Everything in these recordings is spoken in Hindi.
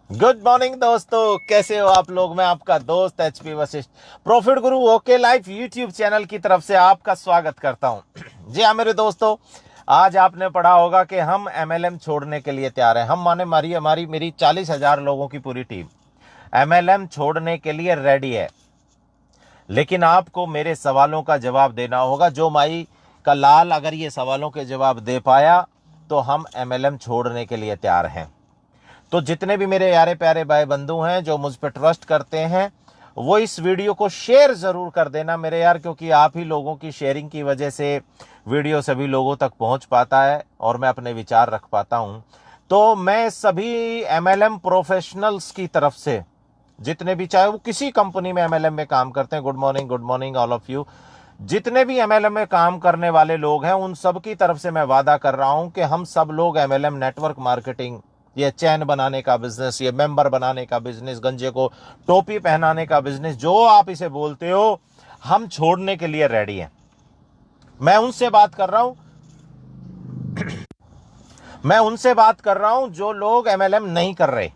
गुड मॉर्निंग दोस्तों, कैसे हो आप लोग। मैं आपका दोस्त एचपी वशिष्ठ, प्रॉफिट गुरु ओके लाइफ यूट्यूब चैनल की तरफ से आपका स्वागत करता हूं। जी हाँ मेरे दोस्तों, आज आपने पढ़ा होगा कि हम एमएलएम छोड़ने के लिए तैयार हैं। हम माने हमारी मेरी 40,000 लोगों की पूरी टीम एमएलएम छोड़ने के लिए रेडी है। लेकिन आपको मेरे सवालों का जवाब देना होगा। जो माई का लाल अगर ये सवालों के जवाब दे पाया तो हम एमएलएम छोड़ने के लिए तैयार हैं। तो जितने भी मेरे यारे प्यारे भाई बंधु हैं जो मुझ पर ट्रस्ट करते हैं, वो इस वीडियो को शेयर जरूर कर देना मेरे यार, क्योंकि आप ही लोगों की शेयरिंग की वजह से वीडियो सभी लोगों तक पहुंच पाता है और मैं अपने विचार रख पाता हूं। तो मैं सभी एमएलएम प्रोफेशनल्स की तरफ से, जितने भी, चाहे वो किसी कंपनी में एमएलएम में काम करते हैं, good morning all of you, जितने भी एमएलएम में काम करने वाले लोग हैं, उन सब की तरफ से मैं वादा कर रहा हूं कि हम सब लोग एमएलएम नेटवर्क मार्केटिंग, ये चैन बनाने का बिजनेस, ये मेंबर बनाने का बिजनेस, गंजे को टोपी पहनाने का बिजनेस, जो आप इसे बोलते हो, हम छोड़ने के लिए रेडी हैं। मैं उनसे बात कर रहा हूं जो लोग एमएलएम नहीं कर रहे,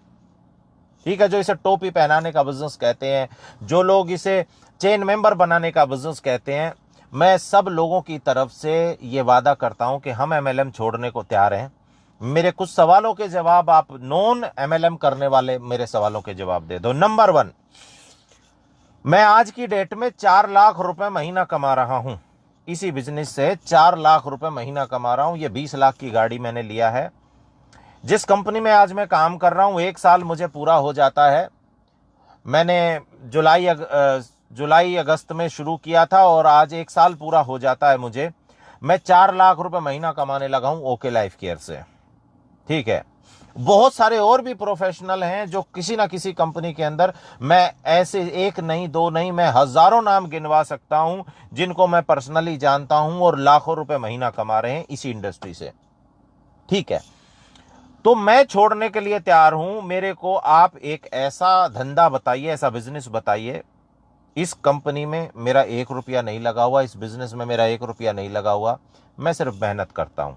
ठीक है, जो इसे टोपी पहनाने का बिजनेस कहते हैं, जो लोग इसे चेन मेंबर बनाने का बिजनेस कहते हैं। मैं सब लोगों की तरफ से यह वादा करता हूं कि हम एमएलएम छोड़ने को तैयार हैं। मेरे कुछ सवालों के जवाब आप नॉन एमएलएम करने वाले मेरे सवालों के जवाब दे दो। नंबर 1, मैं आज की डेट में 4 लाख रुपए महीना कमा रहा हूं। इसी बिजनेस से 4 लाख रुपए महीना कमा रहा हूं। ये 20 लाख की गाड़ी मैंने लिया है। जिस कंपनी में आज मैं काम कर रहा हूं, 1 साल मुझे पूरा हो जाता है। मैंने जुलाई अगस्त में शुरू किया था और आज 1 साल पूरा हो जाता है मुझे। मैं 4 लाख रुपए महीना कमाने लगा हूं ओके लाइफ केयर से, ठीक है। बहुत सारे और भी प्रोफेशनल हैं जो किसी ना किसी कंपनी के अंदर, मैं ऐसे एक नहीं दो नहीं, मैं हजारों नाम गिनवा सकता हूं जिनको मैं पर्सनली जानता हूं और लाखों रुपए महीना कमा रहे हैं इसी इंडस्ट्री से, ठीक है। तो मैं छोड़ने के लिए तैयार हूं। मेरे को आप एक ऐसा धंधा बताइए, ऐसा बिजनेस बताइए। इस कंपनी में मेरा 1 रुपया नहीं लगा हुआ, इस बिजनेस में मेरा 1 रुपया नहीं लगा हुआ, मैं सिर्फ मेहनत करता हूं।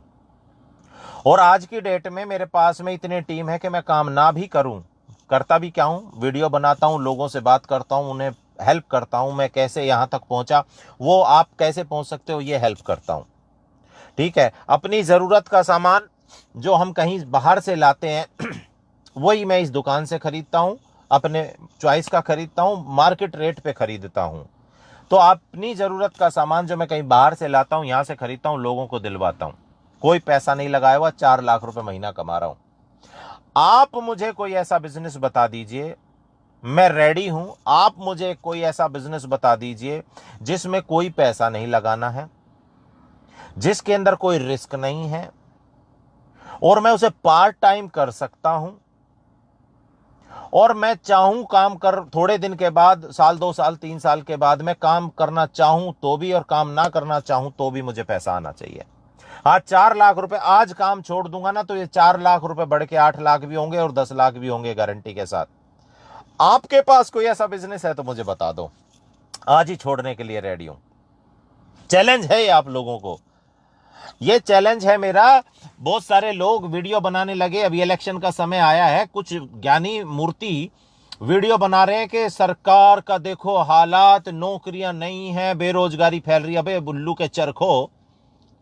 और आज की डेट में मेरे पास में इतनी टीम है कि मैं काम ना भी करूं, करता भी क्या हूं, वीडियो बनाता हूं, लोगों से बात करता हूं, उन्हें हेल्प करता हूं। मैं कैसे यहां तक पहुंचा, वो आप कैसे पहुंच सकते हो, ये हेल्प करता हूं, ठीक है। अपनी जरूरत का सामान जो हम कहीं बाहर से लाते हैं वही मैं इस दुकान से खरीदता हूं, अपने चॉइस का खरीदता हूं, मार्केट रेट पे खरीदता हूं। तो अपनी जरूरत का सामान जो मैं कहीं बाहर से लाता हूं, यहां से खरीदता हूं, लोगों को दिलवाता हूं। कोई पैसा नहीं लगाया हुआ, 4 लाख रुपए महीना कमा रहा हूं। आप मुझे कोई ऐसा बिजनेस बता दीजिए, मैं रेडी हूं। आप मुझे कोई ऐसा बिजनेस बता दीजिए जिसमें कोई पैसा नहीं लगाना है, जिसके अंदर कोई रिस्क नहीं है और मैं उसे पार्ट टाइम कर सकता हूं। और मैं चाहूं काम कर, थोड़े दिन के बाद, साल 2 साल 3 साल के बाद मैं काम करना चाहूं तो भी और काम ना करना चाहूं तो भी मुझे पैसा आना चाहिए। आज 4 लाख रुपए, आज काम छोड़ दूंगा ना तो ये 4 लाख रुपए बढ़ के 8 लाख भी होंगे और 10 लाख भी होंगे गारंटी के साथ। आपके पास कोई ऐसा बिजनेस है तो मुझे बता दो, आज ही छोड़ने के लिए रेडी हूं। चैलेंज है ये आप लोगों को, ये चैलेंज है मेरा। बहुत सारे लोग वीडियो बनाने लगे, अभी इलेक्शन का समय आया है, कुछ ज्ञानी मूर्ति वीडियो बना रहे हैं कि सरकार का देखो हालात, नौकरियां नहीं है, बेरोजगारी फैल रही है। अबे बुल्लू के चरखो,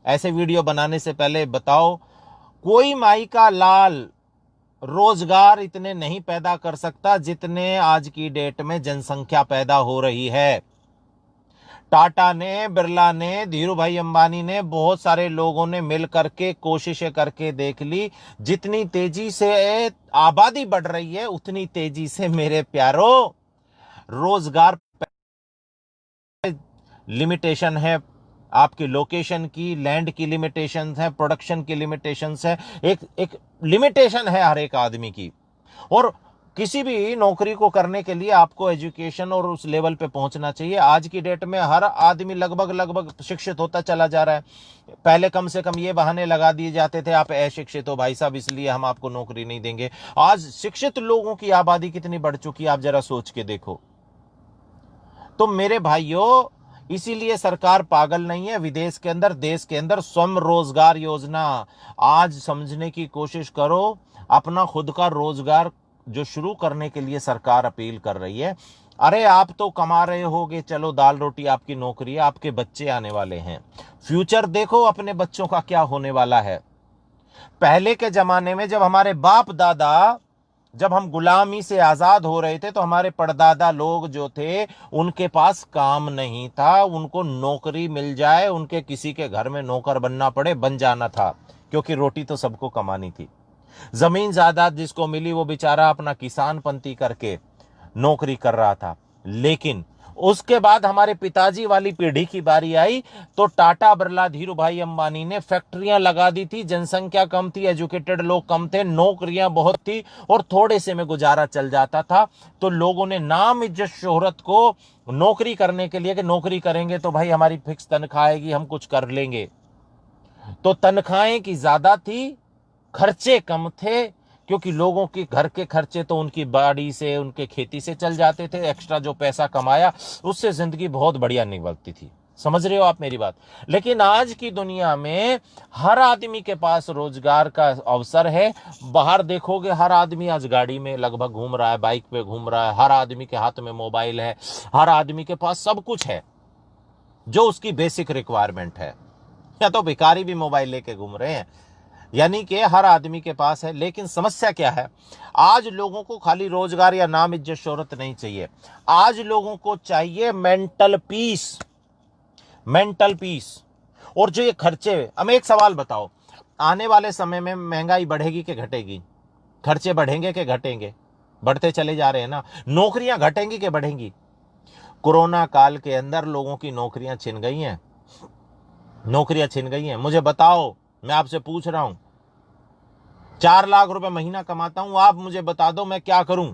ऐसे वीडियो बनाने से पहले बताओ, कोई माई का लाल रोजगार इतने नहीं पैदा कर सकता जितने आज की डेट में जनसंख्या पैदा हो रही है। टाटा ने, बिरला ने, धीरू भाई अंबानी ने, बहुत सारे लोगों ने मिल करके कोशिशें करके देख ली। जितनी तेजी से आबादी बढ़ रही है उतनी तेजी से मेरे प्यारो रोजगार लिमिटेशन है। आपकी लोकेशन की, लैंड की लिमिटेशन है, प्रोडक्शन की लिमिटेशन है, एक एक लिमिटेशन है हर एक आदमी की। और किसी भी नौकरी को करने के लिए आपको एजुकेशन और उस लेवल पे पहुंचना चाहिए। आज की डेट में हर आदमी लगभग शिक्षित होता चला जा रहा है। पहले कम से कम ये बहाने लगा दिए जाते थे, आप अशिक्षित हो भाई साहब इसलिए हम आपको नौकरी नहीं देंगे। आज शिक्षित लोगों की आबादी कितनी बढ़ चुकी है, आप जरा सोच के देखो। तो मेरे भाइयों, इसीलिए सरकार पागल नहीं है। विदेश के अंदर, देश के अंदर स्वयं रोजगार योजना आज समझने की कोशिश करो। अपना खुद का रोजगार जो शुरू करने के लिए सरकार अपील कर रही है, अरे आप तो कमा रहे होगे, चलो दाल रोटी आपकी नौकरी है, आपके बच्चे आने वाले हैं, फ्यूचर देखो अपने बच्चों का क्या होने वाला है। पहले के जमाने में जब हमारे बाप दादा, जब हम गुलामी से आजाद हो रहे थे, तो हमारे परदादा लोग जो थे उनके पास काम नहीं था, उनको नौकरी मिल जाए, उनके किसी के घर में नौकर बनना पड़े, बन जाना था, क्योंकि रोटी तो सबको कमानी थी। जमीन जायदाद जिसको मिली वो बेचारा अपना किसानपंती करके नौकरी कर रहा था। लेकिन उसके बाद हमारे पिताजी वाली पीढ़ी की बारी आई तो टाटा बिरला धीरू भाई अंबानी ने फैक्ट्रियां लगा दी थी, जनसंख्या कम थी, एजुकेटेड लोग कम थे, नौकरियां बहुत थी और थोड़े से में गुजारा चल जाता था। तो लोगों ने नाम इज्जत शोहरत को नौकरी करने के लिए, कि नौकरी करेंगे तो भाई हमारी फिक्स तनख्वाह आएगी, हम कुछ कर लेंगे। तो तनख्वाहें की ज्यादा थी, खर्चे कम थे, क्योंकि लोगों के घर के खर्चे तो उनकी बाड़ी से, उनके खेती से चल जाते थे। एक्स्ट्रा जो पैसा कमाया उससे जिंदगी बहुत बढ़िया निकलती थी। समझ रहे हो आप मेरी बात? लेकिन आज की दुनिया में हर आदमी के पास रोजगार का अवसर है। बाहर देखोगे हर आदमी आज गाड़ी में लगभग घूम रहा है, बाइक पे घूम रहा है, हर आदमी के हाथ में मोबाइल है, हर आदमी के पास सब कुछ है जो उसकी बेसिक रिक्वायरमेंट है। या तो भिखारी भी मोबाइल लेके घूम रहे हैं, यानी कि हर आदमी के पास है। लेकिन समस्या क्या है, आज लोगों को खाली रोजगार या नाम इज्जत शोहरत नहीं चाहिए, आज लोगों को चाहिए मेंटल पीस। Mental peace. और जो ये खर्चे, हमें एक सवाल बताओ, आने वाले समय में महंगाई बढ़ेगी कि घटेगी? खर्चे बढ़ेंगे कि घटेंगे? बढ़ते चले जा रहे हैं ना। नौकरियां घटेंगी कि बढ़ेंगी? कोरोना काल के अंदर लोगों की नौकरियां छिन गई हैं, नौकरियां छिन गई हैं। मुझे बताओ, मैं आपसे पूछ रहा हूं, 4 लाख रुपए महीना कमाता हूं, आप मुझे बता दो मैं क्या करूं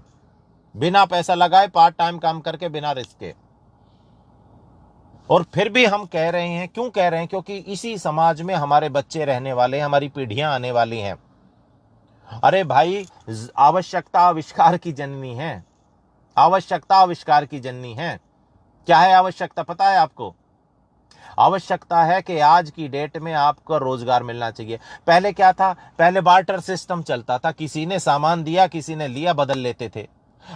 बिना पैसा लगाए, पार्ट टाइम काम करके, बिना रिस्क के। और फिर भी हम कह रहे हैं, क्यों कह रहे हैं? क्योंकि इसी समाज में हमारे बच्चे रहने वाले हैं, हमारी पीढ़ियां आने वाली हैं। अरे भाई, आवश्यकता आविष्कार की जननी है, आवश्यकता आविष्कार की जननी है। क्या है आवश्यकता, पता है आपको? आवश्यकता है कि आज की डेट में आपको रोजगार मिलना चाहिए। पहले क्या था? पहले बार्टर सिस्टम चलता था, किसी ने सामान दिया, किसी ने लिया, बदल लेते थे।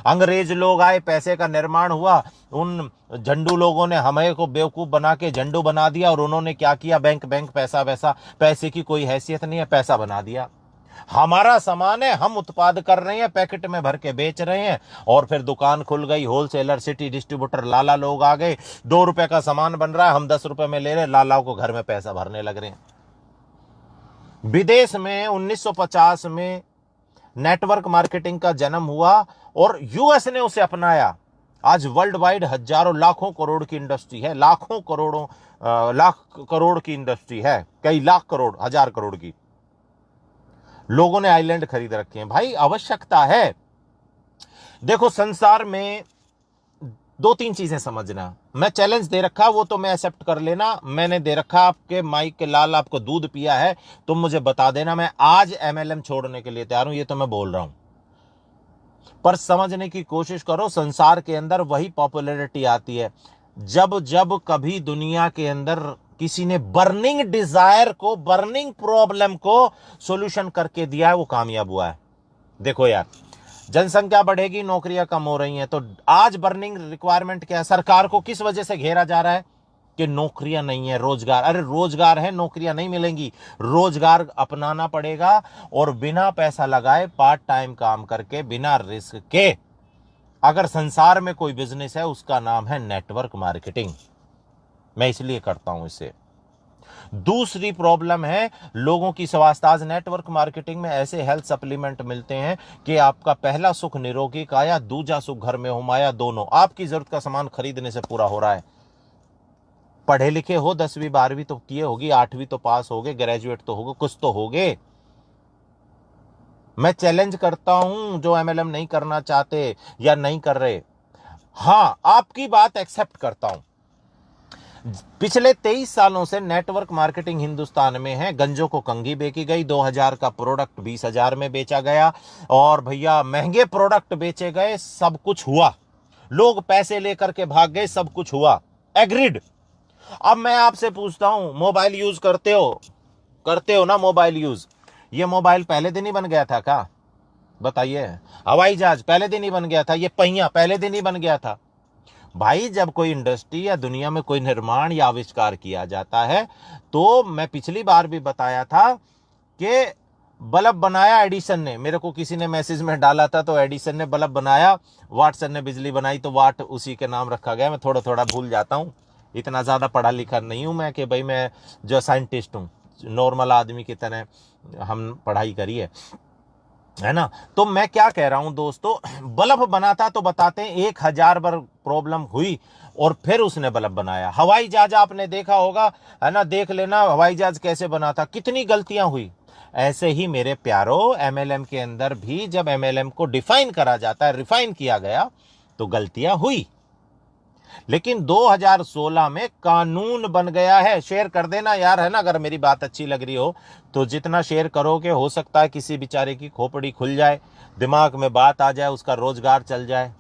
अंग्रेज लोग आए, पैसे का निर्माण हुआ, उन झंडू लोगों ने हमें को बेवकूफ बना के झंडू बना दिया, और उन्होंने क्या किया? बैंक बैंक पैसा वैसा, पैसे की कोई हैसियत नहीं है, पैसा बना दिया। हमारा सामान है, हम उत्पाद कर रहे हैं, पैकेट में भर के बेच रहे हैं, और फिर दुकान खुल गई, होलसेलर, सिटी डिस्ट्रीब्यूटर, लाला लोग आ गए। 2 रुपए का सामान बन रहा है, हम 10 रुपए में ले रहे हैं, लालाओं को घर में पैसा भरने लग रहे हैं। विदेश में 1950 में नेटवर्क मार्केटिंग का जन्म हुआ और यूएस ने उसे अपनाया। आज वर्ल्ड वाइड हजारों लाखों करोड़ की इंडस्ट्री है, लाखों करोड़ों लाख करोड़ की इंडस्ट्री है, कई लाख करोड़, हजार करोड़ की। लोगों ने आइलैंड खरीद रखे हैं। भाई आवश्यकता है। देखो, संसार में 2-3 चीजें समझना। मैं चैलेंज दे रखा, वो तो मैं एक्सेप्ट कर लेना। मैंने दे रखा आपके माइक के लाल, आपको दूध पिया है, तुम मुझे बता देना। मैं आज एमएलएम छोड़ने के लिए तैयार हूं, ये तो मैं बोल रहा हूं। पर समझने की कोशिश करो, संसार के अंदर वही पॉपुलैरिटी आती है जब जब कभी दुनिया के अंदर किसी ने बर्निंग डिजायर को, बर्निंग प्रॉब्लम को सॉल्यूशन करके दिया है, वो कामयाब हुआ है। देखो यार, जनसंख्या बढ़ेगी, नौकरियां कम हो रही हैं, तो आज बर्निंग रिक्वायरमेंट क्या है? सरकार को किस वजह से घेरा जा रहा है? कि नौकरियां नहीं है, रोजगार। अरे रोजगार है, नौकरियां नहीं मिलेंगी। रोजगार अपनाना पड़ेगा, और बिना पैसा लगाए, पार्ट टाइम काम करके, बिना रिस्क के। अगर संसार में कोई बिजनेस है, उसका नाम है नेटवर्क मार्केटिंग। मैं इसलिए करता हूं इसे। दूसरी प्रॉब्लम है लोगों की स्वास्थ्य। आज नेटवर्क मार्केटिंग में ऐसे हेल्थ सप्लीमेंट मिलते हैं कि आपका पहला सुख निरोगी काया, दूजा सुख घर में हो माया, दोनों आपकी जरूरत का सामान खरीदने से पूरा हो रहा है। पढ़े लिखे हो, 10वीं 12वीं तो किए होगी, 8वीं तो पास हो गए, ग्रेजुएट तो हो गए, कुछ तो हो गए। मैं चैलेंज करता हूं जो एमएलएम नहीं करना चाहते या नहीं कर रहे। हां, आपकी बात एक्सेप्ट करता हूं। पिछले 23 सालों से नेटवर्क मार्केटिंग हिंदुस्तान में है। गंजों को कंघी बेची गई, 2000 का प्रोडक्ट 20,000 में बेचा गया, और भैया महंगे प्रोडक्ट बेचे गए, सब कुछ हुआ। लोग पैसे लेकर के भाग गए, सब कुछ हुआ। एग्रीड। अब मैं आपसे पूछता हूं, मोबाइल यूज करते हो ना? मोबाइल यूज, ये मोबाइल पहले दिन ही बन गया था क्या? बताइए। हवाई जहाज पहले दिन ही बन गया था, ये पहिया पहले दिन ही बन गया था। भाई जब कोई इंडस्ट्री या दुनिया में कोई निर्माण या आविष्कार किया जाता है, तो मैं पिछली बार भी बताया था कि बल्ब बनाया एडिसन ने, मेरे को किसी ने मैसेज में डाला था, तो एडिसन ने बल्ब बनाया, वाटसन ने बिजली बनाई, तो वाट उसी के नाम रखा गया। मैं थोड़ा थोड़ा भूल जाता हूँ, इतना ज़्यादा पढ़ा लिखा नहीं हूँ मैं कि भाई मैं जो साइंटिस्ट हूँ, नॉर्मल आदमी की तरह हम पढ़ाई करी है ना। तो मैं क्या कह रहा हूं दोस्तों, बल्ब बना था तो बताते हैं 1000 बार प्रॉब्लम हुई और फिर उसने बल्ब बनाया। हवाई जहाज आपने देखा होगा, है ना, देख लेना हवाई जहाज कैसे बना था, कितनी गलतियां हुई। ऐसे ही मेरे प्यारो एमएलएम के अंदर भी जब एमएलएम को डिफाइन करा जाता है, रिफाइन किया गया, तो गलतियां हुई। लेकिन 2016 में कानून बन गया है। शेयर कर देना यार, है ना, अगर मेरी बात अच्छी लग रही हो तो जितना शेयर करोगे हो सकता है किसी बेचारे की खोपड़ी खुल जाए, दिमाग में बात आ जाए, उसका रोजगार चल जाए,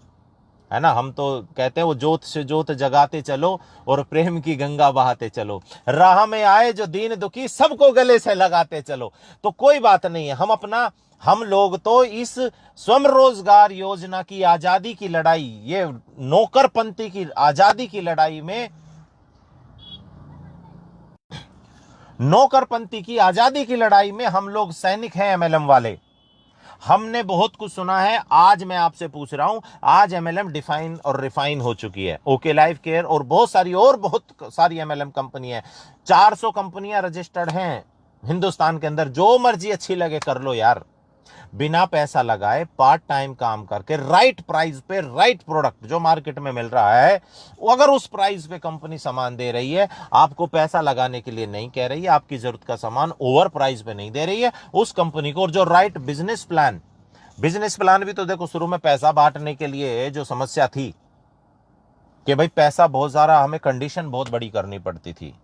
है ना। हम तो कहते हैं वो जोत से जोत जगाते चलो और प्रेम की गंगा बहाते चलो, राह में आए जो दीन दुखी सबको गले से लगाते चलो। तो कोई बात नहीं है, हम लोग तो इस स्वयं रोजगार योजना की आजादी की लड़ाई, ये नौकरपंथी की आजादी की लड़ाई में, नौकरपंथी की आजादी की लड़ाई में हम लोग सैनिक हैं एमएलएम वाले। हमने बहुत कुछ सुना है, आज मैं आपसे पूछ रहा हूं, आज एमएलएम डिफाइन और रिफाइन हो चुकी है। ओके लाइफ केयर और बहुत सारी एमएलएम कंपनी है, 400 कंपनियां रजिस्टर्ड हैं हिंदुस्तान के अंदर। जो मर्जी अच्छी लगे कर लो यार, बिना पैसा लगाए पार्ट टाइम काम करके राइट प्राइस पे राइट प्रोडक्ट जो मार्केट में मिल रहा है, अगर उस प्राइस पे कंपनी सामान दे रही है, आपको पैसा लगाने के लिए नहीं कह रही है, आपकी जरूरत का सामान ओवर प्राइस पे नहीं दे रही है, उस कंपनी को, और जो राइट बिजनेस प्लान भी तो देखो, शुरू में पैसा बांटने के लिए जो समस्या थी कि भाई पैसा बहुत सारा, हमें कंडीशन बहुत बड़ी करनी पड़ती थी,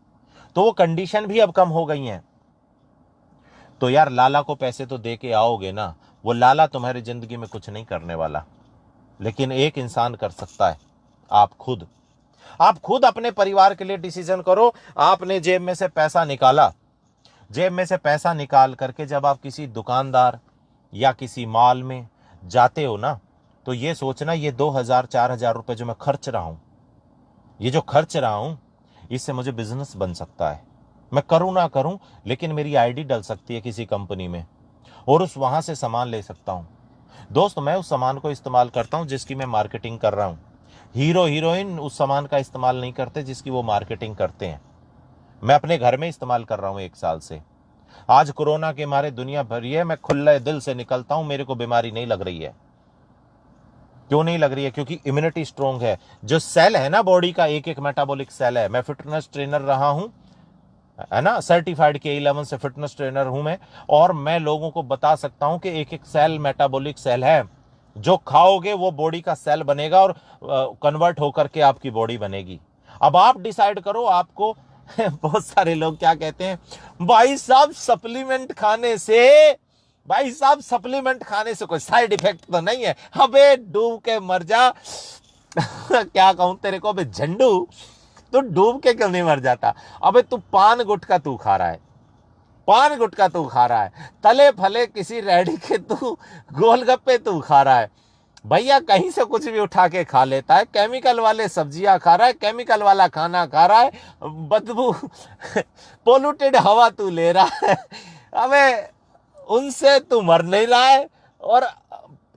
तो वो कंडीशन भी अब कम हो गई हैं। तो यार लाला को पैसे तो दे के आओगे ना, वो लाला तुम्हारी जिंदगी में कुछ नहीं करने वाला, लेकिन एक इंसान कर सकता है, आप खुद अपने परिवार के लिए डिसीजन करो। आपने जेब में से पैसा निकाल करके जब आप किसी दुकानदार या किसी मॉल में जाते हो ना, तो ये सोचना, ये 2000-4000 रुपए जो मैं खर्च रहा हूं, इससे मुझे बिजनेस बन सकता है। मैं करूं ना करूं, लेकिन मेरी आईडी डल सकती है किसी कंपनी में और वहां से सामान ले सकता हूं। दोस्त, मैं उस सामान को इस्तेमाल करता हूं जिसकी मैं मार्केटिंग कर रहा हूं। हीरो हीरोइन उस सामान का इस्तेमाल नहीं करते जिसकी वो मार्केटिंग करते हैं। मैं अपने घर में इस्तेमाल कर रहा हूं 1 साल से। आज कोरोना के मारे दुनिया भरी है, मैं खुले दिल से निकलता हूं, मेरे को बीमारी नहीं लग रही है। क्यों नहीं लग रही है? क्योंकि इम्यूनिटी स्ट्रांग है। जो सेल है ना बॉडी का, एक मेटाबॉलिक सेल है। मैं फिटनेस ट्रेनर रहा हूं, है ना, सर्टिफाइड K11 से फिटनेस ट्रेनर हूं मैं, और मैं लोगों को बता सकता हूं कि एक सेल मेटाबॉलिक सेल है, जो खाओगे वो बॉडी का सेल बनेगा और कन्वर्ट होकर के आपकी बॉडी बनेगी। अब आप डिसाइड करो आपको बहुत सारे लोग क्या कहते हैं, भाई साहब सप्लीमेंट खाने से कोई साइड इफेक्ट तो नहीं है। अबे डूब के मर जा क्या कहूं तेरे को, अबे झंडू, तो डूब के क्यों नहीं मर जाता? अबे तू पान गुटखा तू खा रहा है, तले फले किसी रेडी के तू गोलगप्पे तू खा रहा है, भैया कहीं से कुछ भी उठा के खा लेता है, केमिकल वाले सब्जियां खा रहा है, केमिकल वाला खाना खा रहा है, बदबू पोल्यूटेड हवा तू ले रहा है। अबे उनसे तू मर नहीं रहा है, और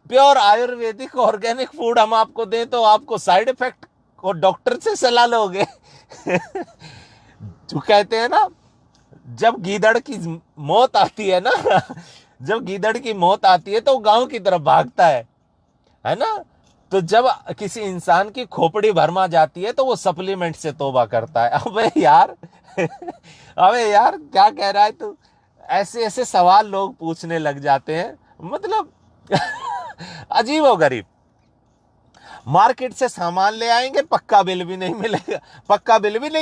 प्योर आयुर्वेदिक ऑर्गेनिक फूड हम आपको दें तो आपको साइड इफेक्ट को डॉक्टर से सलाह लोगे। जो कहते हैं ना, जब गीदड़ की मौत आती है तो गांव की तरफ भागता है ना। तो जब किसी इंसान की खोपड़ी भरमा जाती है तो वो सप्लीमेंट से तौबा करता है। अबे यार क्या कह रहा है तू? ऐसे सवाल लोग पूछने लग जाते हैं, मतलब अजीबोगरीब। मार्केट से सामान ले आएंगे, पक्का बिल भी नहीं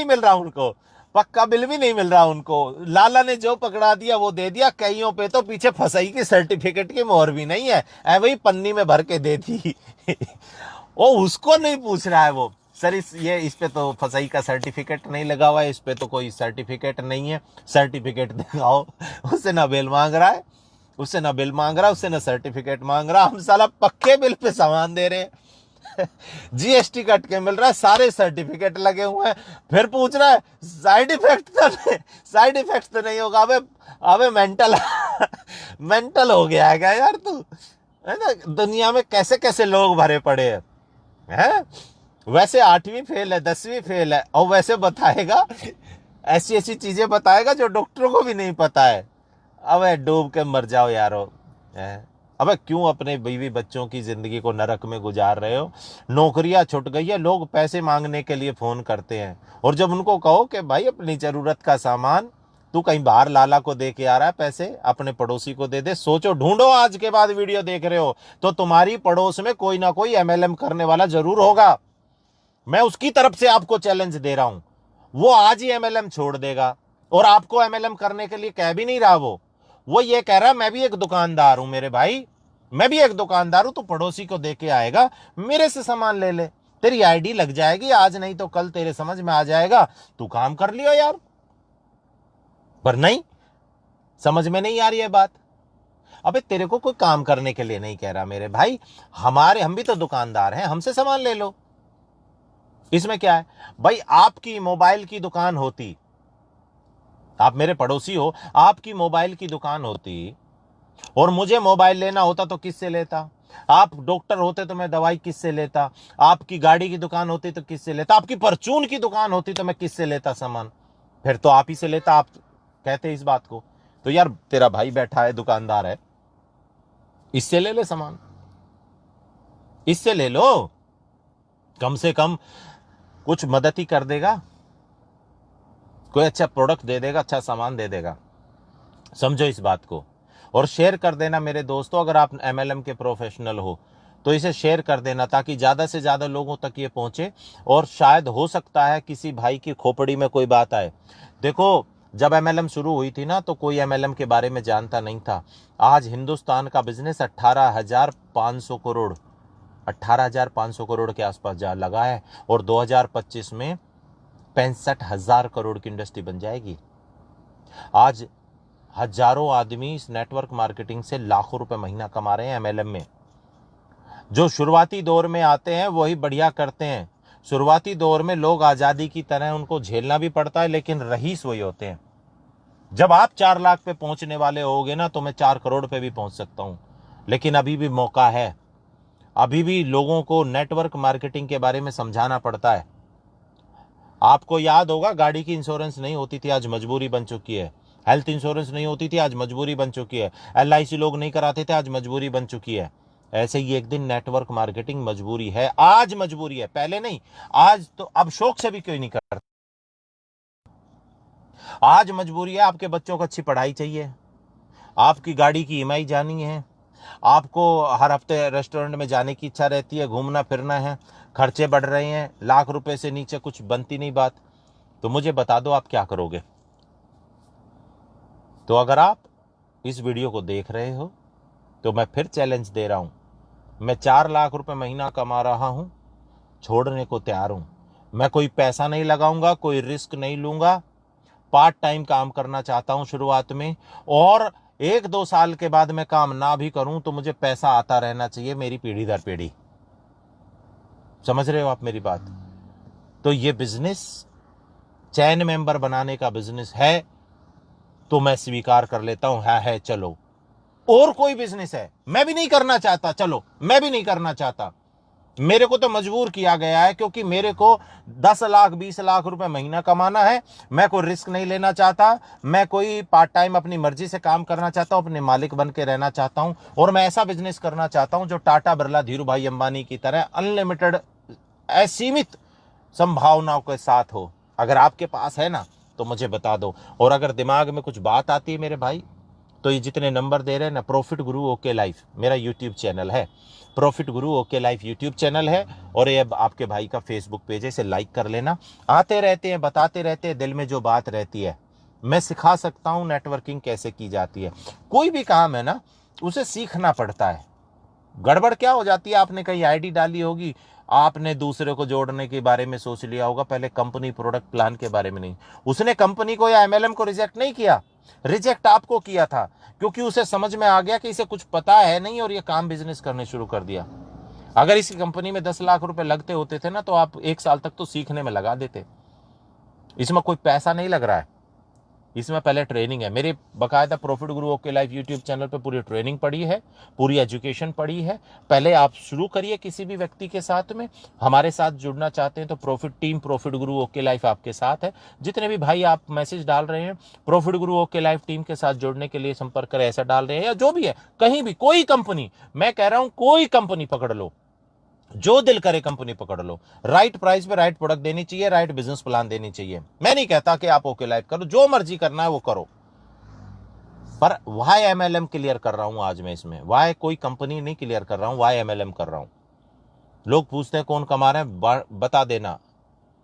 मिल रहा उनको। लाला ने जो पकड़ा दिया वो दे दिया, कईयों पे तो पीछे फसाई की सर्टिफिकेट की मोहर भी नहीं है, वही पन्नी में भर के दे दी। वो उसको नहीं पूछ रहा है वो, सर इस पे तो फसाई का सर्टिफिकेट नहीं लगा हुआ है, इस पे तो कोई सर्टिफिकेट नहीं है, सर्टिफिकेट दिखाओ। उससे ना बिल मांग रहा है, उससे ना बिल मांग रहा, उससे ना सर्टिफिकेट मांग रहा, हम साला पक्के बिल पे सामान दे रहे हैं। जीएसटी कट के मिल रहा है, सारे सर्टिफिकेट लगे हुए हैं, फिर पूछ रहा है साइड इफेक्ट तो नहीं होगा। अबे मेंटल मेंटल हो गया है क्या यार तू? है ना, दुनिया में कैसे कैसे लोग भरे पड़े हैं। वैसे 8वीं फेल है, 10वीं फेल है, और वैसे बताएगा, ऐसी ऐसी चीजें बताएगा जो डॉक्टरों को भी नहीं पता है। अबे डूब के मर जाओ यारो। अबे क्यों अपने बीवी बच्चों की जिंदगी को नरक में गुजार रहे हो? नौकरियां छूट गई है, लोग पैसे मांगने के लिए फोन करते हैं, और जब उनको कहो कि भाई अपनी जरूरत का सामान तू कहीं बाहर लाला को दे के आ रहा है, पैसे अपने पड़ोसी को दे दे। सोचो, ढूंढो, आज के बाद वीडियो देख रहे हो तो तुम्हारी पड़ोस में कोई ना कोई एमएलएम करने वाला जरूर होगा। मैं उसकी तरफ से आपको चैलेंज दे रहा हूं, वो आज ही एमएलएम छोड़ देगा, और आपको एमएलएम करने के लिए कह भी नहीं रहा। वो ये कह रहा है मैं भी एक दुकानदार हूं मेरे भाई, मैं भी एक दुकानदार हूं, तो पड़ोसी को देके आएगा, मेरे से सामान ले ले, तेरी आईडी लग जाएगी, आज नहीं तो कल तेरे समझ में आ जाएगा, तू काम कर लियो यार। पर नहीं, समझ में नहीं आ रही है बात। अबे तेरे को कोई काम करने के लिए नहीं कह रहा मेरे भाई, हम भी तो दुकानदार हैं, हमसे सामान ले लो, इसमें क्या है भाई? आपकी मोबाइल की दुकान होती, आप मेरे पड़ोसी हो, आपकी मोबाइल की दुकान होती और मुझे मोबाइल लेना होता तो किससे लेता? आप डॉक्टर होते तो मैं दवाई किससे लेता? आपकी गाड़ी की दुकान होती तो किससे लेता? आपकी परचून की दुकान होती तो मैं किससे लेता सामान? फिर तो आप ही से लेता। आप कहते इस बात को, तो यार तेरा भाई बैठा है, दुकानदार है, इससे ले ले सामान, इससे ले लो, कम से कम कुछ मदद ही कर देगा, कोई अच्छा प्रोडक्ट दे देगा, अच्छा सामान दे देगा। समझो इस बात को, और शेयर कर देना मेरे दोस्तों। अगर आप एमएलएम के प्रोफेशनल हो तो इसे शेयर कर देना, ताकि ज्यादा से ज्यादा लोगों तक ये पहुंचे, और शायद हो सकता है किसी भाई की खोपड़ी में कोई बात आए। देखो, जब एमएलएम शुरू हुई थी ना, तो कोई एमएलएम के बारे में जानता नहीं था। आज हिंदुस्तान का बिजनेस 18,500 करोड़ 18,500 करोड़ के आसपास जा लगा है, और 2025 में 65,000 करोड़ की इंडस्ट्री बन जाएगी। आज हजारों आदमी इस नेटवर्क मार्केटिंग से लाखों रुपए महीना कमा रहे हैं एमएलएम में। जो शुरुआती दौर में आते हैं वही बढ़िया करते हैं। शुरुआती दौर में लोग आजादी की तरह, उनको झेलना भी पड़ता है, लेकिन रईस वही होते हैं। जब आप 4 लाख पे पहुंचने वाले होगे ना, तो मैं 4 करोड़ पे भी पहुंच सकता हूं, लेकिन अभी भी मौका है। अभी भी लोगों को नेटवर्क मार्केटिंग के बारे में समझाना पड़ता है। आपको याद होगा, गाड़ी की इंश्योरेंस नहीं होती थी, आज मजबूरी बन चुकी है। हेल्थ इंश्योरेंस नहीं होती थी, आज मजबूरी बन चुकी है। एलआईसी लोग नहीं कराते थे, आज मजबूरी बन चुकी है। ऐसे ही एक दिन नेटवर्क मार्केटिंग मजबूरी है, आज मजबूरी है, पहले नहीं। आज तो अब शौक से भी कोई नहीं करता, आज मजबूरी है। आपके बच्चों को अच्छी पढ़ाई चाहिए, आपकी गाड़ी की ईएमआई जानी है, आपको हर हफ्ते रेस्टोरेंट में जाने की इच्छा रहती है, घूमना फिरना है, खर्चे बढ़ रहे हैं, लाख रुपए से नीचे कुछ बनती नहीं बात। तो मुझे बता दो आप क्या करोगे? तो अगर आप इस वीडियो को देख रहे हो तो मैं फिर चैलेंज दे रहा हूं, मैं 4 लाख रुपए महीना कमा रहा हूं, छोड़ने को तैयार हूं। मैं कोई पैसा नहीं लगाऊंगा, कोई रिस्क नहीं लूंगा, पार्ट टाइम काम करना चाहता हूं शुरुआत में, और 1-2 साल के बाद मैं काम ना भी करूं तो मुझे पैसा आता रहना चाहिए, मेरी पीढ़ी दर पीढ़ी। समझ रहे हो आप मेरी बात? तो ये बिजनेस चैन मेंबर बनाने का बिजनेस है, तो मैं स्वीकार कर लेता हूं, है चलो। और कोई बिजनेस है, मैं भी नहीं करना चाहता, चलो मैं भी नहीं करना चाहता, मेरे को तो मजबूर किया गया है, क्योंकि मेरे को 10 लाख 20 लाख रुपए महीना कमाना है। मैं कोई रिस्क नहीं लेना चाहता, मैं कोई पार्ट टाइम अपनी मर्जी से काम करना चाहता हूं, अपने मालिक बन के रहना चाहता हूं, और मैं ऐसा बिजनेस करना चाहता हूं जो टाटा बिरला धीरू भाई अंबानी की तरह अनलिमिटेड, असीमित संभावनाओं के साथ हो। अगर आपके पास है ना तो मुझे बता दो, और अगर दिमाग में कुछ बात आती है मेरे भाई, तो ये जितने नंबर दे रहे हैं ना, प्रॉफिट गुरु ओके लाइफ मेरा यूट्यूब चैनल है, प्रॉफिट गुरु ओके लाइफ यूट्यूब चैनल है, और ये आपके भाई का फेसबुक पेज है, इसे लाइक कर लेना। आते रहते हैं, बताते रहते हैं, दिल में जो बात रहती है मैं सिखा सकता हूं, नेटवर्किंग कैसे की जाती है। कोई भी काम है ना, उसे सीखना पड़ता है। गड़बड़ क्या हो जाती है, आपने कहीं आईडी डाली होगी, आपने दूसरे को जोड़ने के बारे में सोच लिया होगा, पहले कंपनी प्रोडक्ट प्लान के बारे में नहीं। उसने कंपनी को या एमएलएम को रिजेक्ट नहीं किया, रिजेक्ट आपको किया था, क्योंकि उसे समझ में आ गया कि इसे कुछ पता है नहीं और ये काम बिजनेस करने शुरू कर दिया। अगर इस कंपनी में 10 लाख रुपए लगते होते थे ना, तो आप 1 साल तक तो सीखने में लगा देते। इसमें कोई पैसा नहीं लग रहा है, इसमें पहले ट्रेनिंग है। मेरे बकायदा प्रॉफिट गुरु ओके लाइफ यूट्यूब चैनल पे पूरी ट्रेनिंग पड़ी है, पूरी एजुकेशन पड़ी है। पहले आप शुरू करिए किसी भी व्यक्ति के साथ में। हमारे साथ जुड़ना चाहते हैं तो प्रॉफिट टीम प्रॉफिट गुरु ओके लाइफ आपके साथ है। जितने भी भाई आप मैसेज डाल रहे हैं प्रॉफिट गुरु ओके लाइफ टीम के साथ जुड़ने के लिए संपर्क करें, ऐसा डाल रहे हैं या जो भी है, कहीं भी कोई कंपनी, मैं कह रहा हूं कोई कंपनी पकड़ लो, जो दिल करे कंपनी पकड़ लो। राइट प्राइस पे राइट प्रोडक्ट देनी चाहिए, राइट बिजनेस प्लान देनी चाहिए। मैं नहीं कहता कि आप ओके लाइफ करो, जो मर्जी करना है वो करो, पर वाई एमएलएम क्लियर कर रहा हूं आज मैं इसमें। वाई कोई कंपनी नहीं क्लियर कर रहा हूं, वाई एमएलएम कर रहा हूं। लोग पूछते हैं कौन कमा रहे हैं, बता देना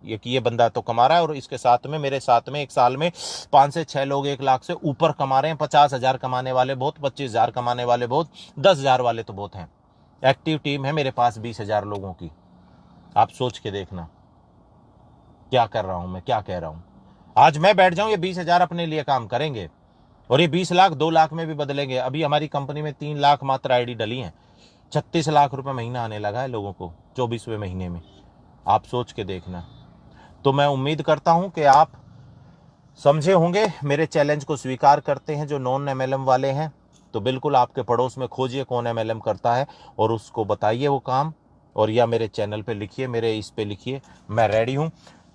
ये कि ये बंदा तो कमा रहा है और इसके साथ में, मेरे साथ में 1 साल में 5 से 6 लोग 1 लाख से ऊपर कमा रहे हैं। 50,000 कमाने वाले बहुत, 25,000 कमाने वाले बहुत, 10,000 वाले तो बहुत हैं। एक्टिव टीम है मेरे पास 20,000 लोगों की। आप सोच के देखना क्या कर रहा हूं मैं, क्या कह रहा हूं। आज मैं बैठ जाऊं, ये 20,000 अपने लिए काम करेंगे और ये 20 लाख 2 लाख में भी बदलेंगे। अभी हमारी कंपनी में 3 लाख मात्र आईडी डली हैं, 36 लाख रुपए महीना आने लगा है लोगों को 24वें महीने में। आप सोच के देखना। तो मैं उम्मीद करता हूं कि आप समझे होंगे, मेरे चैलेंज को स्वीकार करते हैं। जो नॉन एमएलएम वाले हैं तो बिल्कुल आपके पड़ोस में खोजिए कौन एमएलएम करता है और उसको बताइए वो काम, और या मेरे चैनल पे लिखिए, मेरे इस पे लिखिए, मैं रेडी हूं।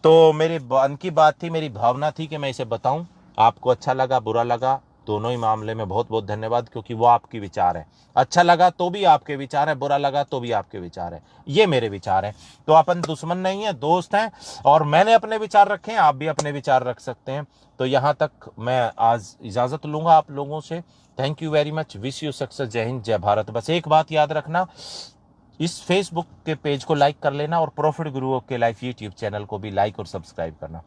तो मेरी मन की बात थी, मेरी भावना थी कि मैं इसे बताऊं। आपको अच्छा लगा, बुरा लगा, दोनों ही मामले में बहुत बहुत धन्यवाद, क्योंकि वो आपकी विचार है। अच्छा लगा तो भी आपके विचार है, बुरा लगा तो भी आपके विचार है, ये मेरे विचार है। तो अपन दुश्मन नहीं है, दोस्त हैं। और मैंने अपने विचार रखे हैं, आप भी अपने विचार रख सकते हैं। तो यहाँ तक मैं आज इजाजत लूंगा आप लोगों से। Thank you very much, wish you success, जय हिंद जय भारत। बस एक बात याद रखना, इस फेसबुक के पेज को लाइक कर लेना और प्रॉफिट गुरुओं के लाइफ यूट्यूब चैनल को भी लाइक और सब्सक्राइब करना।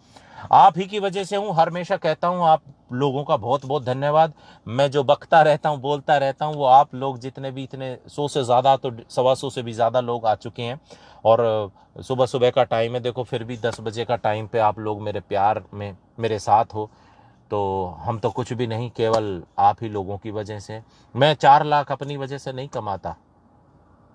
आप ही की वजह से हूं, हमेशा कहता हूं, आप लोगों का बहुत बहुत धन्यवाद। मैं जो बकता रहता हूं, बोलता रहता हूं, वो आप लोग जितने भी, इतने 100 से ज़्यादा, तो 125 से भी ज़्यादा लोग आ चुके हैं। और सुबह सुबह का टाइम है, देखो फिर भी 10 बजे का टाइम पे आप लोग मेरे प्यार में मेरे साथ हो। तो हम तो कुछ भी नहीं, केवल आप ही लोगों की वजह से। मैं 4 लाख अपनी वजह से नहीं कमाता,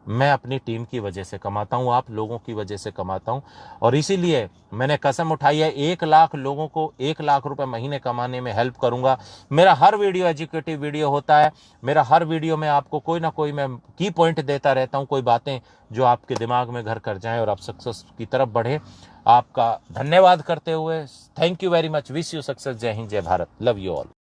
मैं अपनी टीम की वजह से कमाता हूं, आप लोगों की वजह से कमाता हूं। और इसीलिए मैंने कसम उठाई है, 1 लाख लोगों को 1 लाख रुपए महीने कमाने में हेल्प करूंगा। मेरा हर वीडियो एजुकेटिव वीडियो होता है। मेरा हर वीडियो में आपको कोई ना कोई मैं की पॉइंट देता रहता हूं, कोई बातें जो आपके दिमाग में घर कर जाएं और आप सक्सेस की तरफ बढ़े। आपका धन्यवाद करते हुए, thank you very much, wish you success, जय हिंद जय भारत, लव यू ऑल।